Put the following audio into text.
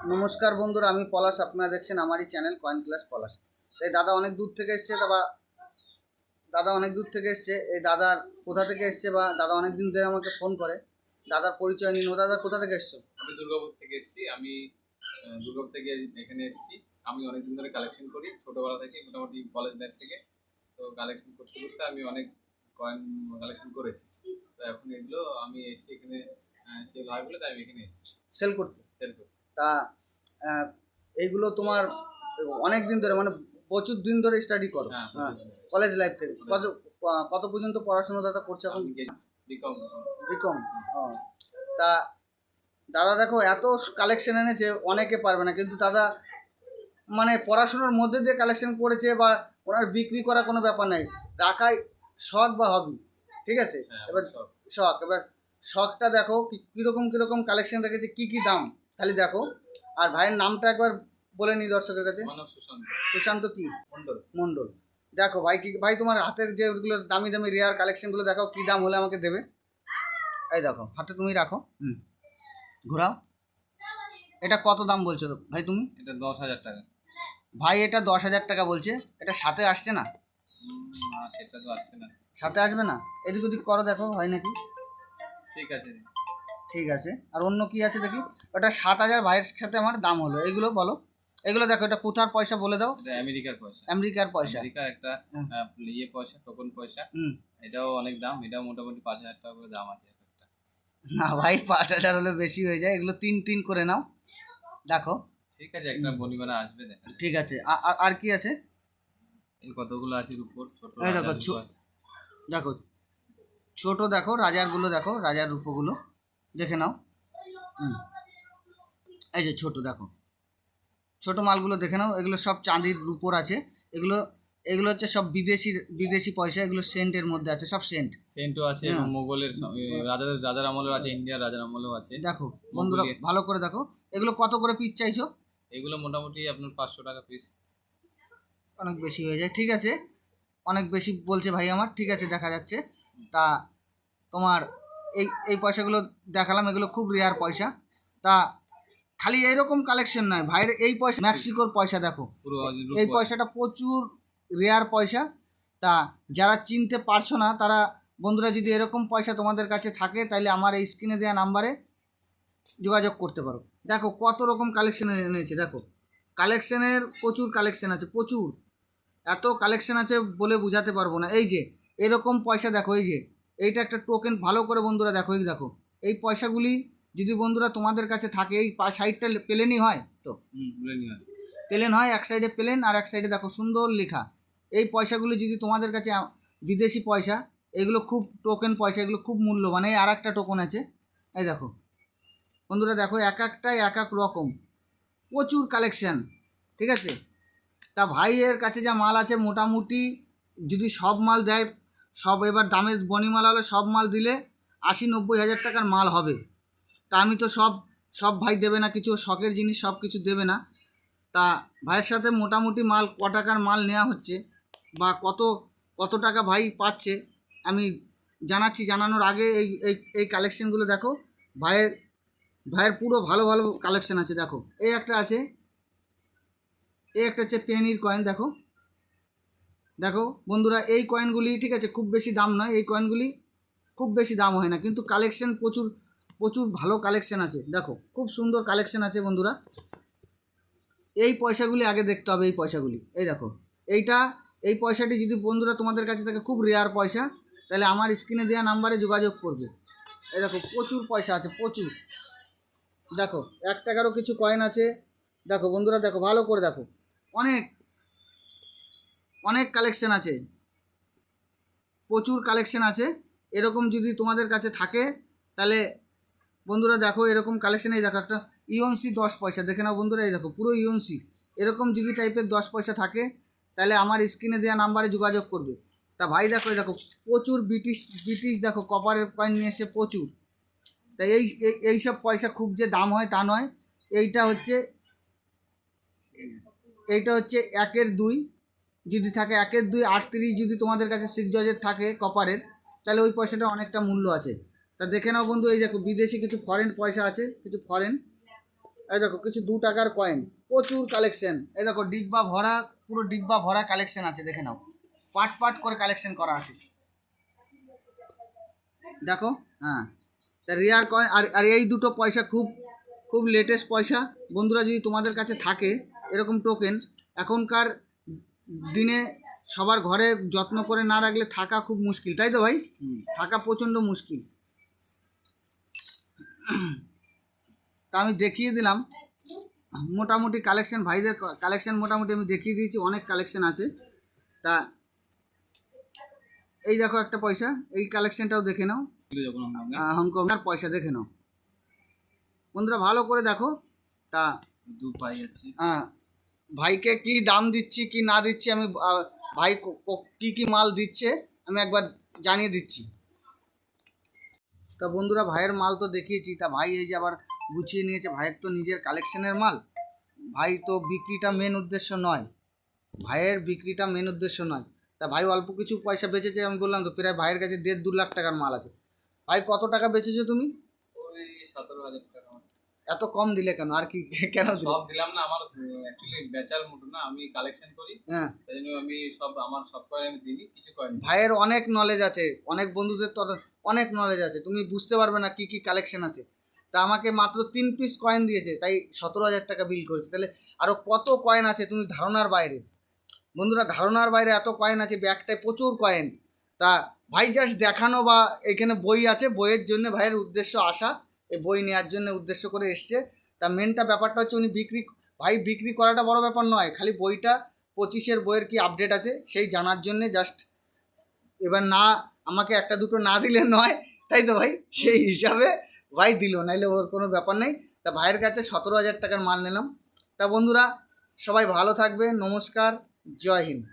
নমস্কার বন্ধুরা, আমি পলাশ। আপনারা দেখছেন আমারই চ্যানেল কয়েন ক্লাস পলাশ। এই দাদা অনেক দূর থেকে এসছে, এই দাদার কোথা থেকে এসছে বা দাদা অনেক দিন ধরে আমাকে ফোন করে। দাদার পরিচয় নিন। ও দাদা কোথা থেকে এসছো? আমি দুর্গাপুর থেকে এসেছি। দুর্গাপুর থেকে এখানে এসেছি। আমি অনেকদিন ধরে কালেকশন করি, ছোটবেলা থেকে, মোটামুটি কলেজ লাইফ থেকে। তো কালেকশন করতে করতে আমি অনেক কয়েন কালেকশন করেছি। তো এখন এগুলো আমি এসেছি এখানে সেল হয় বলে, তাই আমি এখানে এসেছি সেল করতে। সেল করতে। তা এইগুলো তোমার অনেক দিন ধরে, মানে প্রচুর দিন ধরে স্টাডি করো? হ্যাঁ, কলেজ লাইফ থেকে। কত পর্যন্ত পড়াশোনা দাদা করছে এখন? বিকম। বিকম। ও, তা দাদা দেখো এত কালেকশন এনেছে, অনেকে পারবে না, কিন্তু দাদা মানে পড়াশোনার মধ্যে দিয়ে কালেকশন করেছে, বা ওনার বিক্রি করা কোনো ব্যাপার নাই, রাখাই শখ বা হবি। ঠিক আছে, এবার শখ, এবার শখটা দেখো কীরকম কালেকশন রেখেছে, কী দাম খালি দেখো। আর ভাইয়ের নামটা একবার বলে নি দর্শকের কাছে। সুশান্ত কি মণ্ডল। দেখো ভাই তোমার হাতের যেগুলো দামি দামি রেয়ার কালেকশনগুলো দেখো, কী দাম হলে আমাকে দেবে। এই দেখো হাতে তুমি রাখো, ঘোরাও। এটা কত দাম বলছো ভাই তুমি? এটা 10,000 টাকা ভাই। এটা 10,000 টাকা বলছে। এটা সাথে আসছে না? না, সেটা তো আসছে না। সাথে আসবে না? এদিক ওদিক করো, দেখো হয় নাকি। ঠিক আছে। আর অন্য কি আছে দেখি। ওটা 7,000 ভাইয়ের সাথে আমার দাম হলো। এগুলো বলো, এগুলো দেখো। এটা কোথার পয়সা বলে দাও? এটা আমেরিকার পয়সা। আমেরিকার পয়সা। আমেরিকার একটা পয়সা, টোকন পয়সা। এটাও অনেক দাম। এটাও মোটামুটি 5,000 টাকা করে দাম আছে। না ভাই, 5,000 হলে বেশি হয়ে যায়। এগুলো তিন করে নাও, দেখো। ঠিক আছে, একটা বনিমানা আসবে, দেখা। ঠিক আছে। আর কি আছে? এই কতগুলো আছে উপর ছোট। দেখো ছোট, দেখো রাজারগুলো, দেখো রাজার রূপগুলো দেখে নাও। এই যে ছোট, দেখো ছোট মালগুলো দেখে নাও। এগুলো সব চাঁদির উপর আছে। এগুলো হচ্ছে সব বিদেশি পয়সা। এগুলো সেন্টের মধ্যে আছে, সব সেন্টও আছে, মোগলের রাজার আমলেও আছে, ইন্ডিয়ার রাজার আমলেও আছে। দেখো বন্ধুরা, ভালো করে দেখো। এগুলো কত করে পিস চাইছো? এগুলো মোটামুটি আপনার 500 টাকা পিস। অনেক বেশি হয়ে যায়। ঠিক আছে, অনেক বেশি বলছে ভাই আমার। ঠিক আছে, দেখা যাচ্ছে। তা তোমার এই পয়সাগুলো দেখালাম, এগুলো খুব রেয়ার পয়সা। তা খালি এইরকম কালেকশন নয় ভাইয়ের। এই পয়সা মেক্সিকোর পয়সা, দেখো এই পয়সাটা প্রচুর রেয়ার পয়সা। তা যারা চিনতে পারছো না, তারা বন্ধুরা যদি এরকম পয়সা তোমাদের কাছে থাকে, তাহলে আমার এই স্ক্রিনে দেওয়া নাম্বারে যোগাযোগ করতে পারো। দেখো কত রকম কালেকশন এনেছে। দেখো কালেকশনের প্রচুর কালেকশন আছে, প্রচুর। এত কালেকশন আছে বলে বোঝাতে পারবো না। এই যে এরকম পয়সা দেখো, এই যে এইটা একটা টোকেন। ভালো করে বন্ধুরা দেখো, এই দেখো এই পয়সাগুলি যদি বন্ধুরা তোমাদের কাছে থাকে, এই সাইডটা প্লেনই হয় তো, প্লেন হয়। এক সাইডে প্লেন আর এক সাইডে দেখো সুন্দর লেখা। এই পয়সাগুলি যদি তোমাদের কাছে, বিদেশি পয়সা, এগুলো খুব টোকেন পয়সা, এগুলো খুব মূল্যবান। এই আর একটা টোকেন আছে, এই দেখো বন্ধুরা, দেখো এক একটাই এক এক রকম, প্রচুর কালেকশান। ঠিক আছে, তা ভাইয়ের কাছে যা মাল আছে, মোটামুটি যদি সব মাল দেয়, সব এবার দামের বনিমাল হলে সব মাল দিলে 80-90 হাজার টাকার মাল হবে। তা আমি তো সব ভাই দেবে না, কিছু শখের জিনিস সব কিছু দেবে না। তা ভাইয়ের সাথে মোটামুটি মাল ক টাকার মাল নেওয়া হচ্ছে, বা কত টাকা ভাই পাচ্ছে, আমি জানাচ্ছি। জানানোর আগে এই কালেকশানগুলো দেখো। ভাইয়ের পুরো ভালো ভালো কালেকশান আছে। দেখো এই একটা আছে, এই একটা হচ্ছে পেনির কয়েন। দেখো দেখো বন্ধুরা, এই কয়েনগুলি ঠিক আছে, খুব বেশি দাম নয়। এই কয়েনগুলি খুব বেশি দাম হয় না, কিন্তু কালেকশান প্রচুর প্রচুর ভালো কালেকশান আছে। দেখো খুব সুন্দর কালেকশান আছে বন্ধুরা। এই পয়সাগুলি আগে দেখতে হবে। এই পয়সাগুলি, এই দেখো এই পয়সাটি যদি বন্ধুরা তোমাদের কাছে থাকে, খুব রেয়ার পয়সা, তাহলে আমার স্ক্রিনে দেওয়া নাম্বারে যোগাযোগ করবে। এই দেখো প্রচুর পয়সা আছে, প্রচুর। দেখো 1 টাকারও কিছু কয়েন আছে। দেখো বন্ধুরা, দেখো ভালো করে দেখো, অনেক অনেক কালেকশান আছে, প্রচুর কালেকশান আছে। এরকম যদি তোমাদের কাছে থাকে, তাহলে বন্ধুরা দেখো এরকম কালেকশান। এই দেখো একটা ইউএনসি 10 পয়সা, দেখে নাও বন্ধুরা। এই দেখো পুরো ইউএনসি। এরকম যদি টাইপের 10 পয়সা থাকে, তাহলে আমার স্ক্রিনে দেওয়া নাম্বারে যোগাযোগ করবে। তা ভাই দেখো, এই দেখো প্রচুর ব্রিটিশ দেখো কপারের কয়েন নিয়ে এসে প্রচুর। তাই এইসব পয়সা খুব যে দাম হয় তা নয়। এইটা হচ্ছে 1-এর 2 যদি থাকে, 1-এর 2 38 যদি তোমাদের কাছে 6 জজের থাকে কপারের, তাহলে ওই পয়সাটা অনেকটা মূল্য আছে। তা দেখে নাও বন্ধু, এই দেখো বিদেশি কিছু ফরেন পয়সা আছে, কিছু ফরেন। এই দেখো কিছু 2 টাকার কয়েন, প্রচুর কালেকশন। এই দেখো ডিব্বা ভরা, পুরো ডিব্বা ভরা কালেকশন আছে, দেখে নাও, পাট পাট করে কালেকশন করা আছে, দেখো। হ্যাঁ, তা রিয়ার কয়েন। আর এই দুটো পয়সা খুব খুব লেটেস্ট পয়সা বন্ধুরা। যদি তোমাদের কাছে থাকে এরকম টোকেন, এখনকার দিনে সবার ঘরে যত্ন করে না রাখলে থাকা খুব মুশকিল, তাই তো ভাই? থাকা প্রচণ্ড মুশকিল। তা আমি দেখিয়ে দিলাম মোটামুটি কালেকশন, ভাইদের কালেকশন মোটামুটি আমি দেখিয়ে দিয়েছি, অনেক কালেকশন আছে। তা এই দেখো একটা পয়সা, এই কালেকশনটাও দেখে নাও, যখন হংকং আর পয়সা দেখে নাও বন্ধুরা, ভালো করে দেখো। তা দুপাই আছে। ভাইকে কি দাম দিচ্ছি কি না দিচ্ছি আমি, ভাই কি কি মাল দিচ্ছে আমি একবার জানিয়ে দিচ্ছি। তা বন্ধুরা, ভাইয়ের মাল তো দেখিয়েছি। তা ভাই এই যে আবার গুছিয়ে নিয়েছে, ভাইয়ের তো নিজের কালেকশনের মাল। ভাই তো বিক্রিটা মেন উদ্দেশ্য নয়, ভাইয়ের বিক্রিটা মেন উদ্দেশ্য নয়। তা ভাই অল্প কিছু পয়সা বেচেছে, আমি বললাম তো প্রায় ভাইয়ের কাছে 1.5-2 লাখ টাকার মাল আছে। ভাই কত টাকা বেচেছো তুমি? ওই 17,000 টাকা। এত কম দিলে কেন? আর কি কেন দিলে? সব দিলাম না, আমার অ্যাকচুয়ালি বেচার মতো না, আমি কালেকশন করি, হ্যাঁ, তাই জন্য আমি সব আমার সব কয়েন আমি দিই, কিছু কয়েন দিই। ভাইয়ের অনেক নলেজ আছে, অনেক বন্ধুদের তো অনেক নলেজ আছে, তুমি বুঝতে পারবে না কি কি কালেকশন আছে। তা আমাকে মাত্র 3 পিস কয়েন দিয়েছে, তাই 17,000 টাকা বিল করেছে। তাহলে আরও কত কয়েন আছে তুমি ধারণার বাইরে বন্ধুরা, ধারণার বাইরে এত কয়েন আছে, ব্যাগটায় প্রচুর কয়েন। তা ভাই জাস্ট দেখানো, বা এখানে বই আছে, বইয়ের জন্য ভাইয়ের উদ্দেশ্য আসা, এই বই নেওয়ার জন্য উদ্দেশ্য করে এসছে। তা মেনটা ব্যাপারটা হচ্ছে উনি ভাই বিক্রি করাটা বড় ব্যাপার নয়, খালি বইটা 25-এর বইয়ের কি আপডেট আছে সেই জানার জন্যে জাস্ট। এবার না আমাকে একটা দুটো না দিলে নয়, তাই তো ভাই? সেই হিসাবে ভাই দিল, নাইলে ওর কোনো ব্যাপার নেই। তা ভাইয়ের কাছে 17,000 টাকার মাল নিলাম। তা বন্ধুরা, সবাই ভালো থাকবে, নমস্কার, জয় হিন্দ।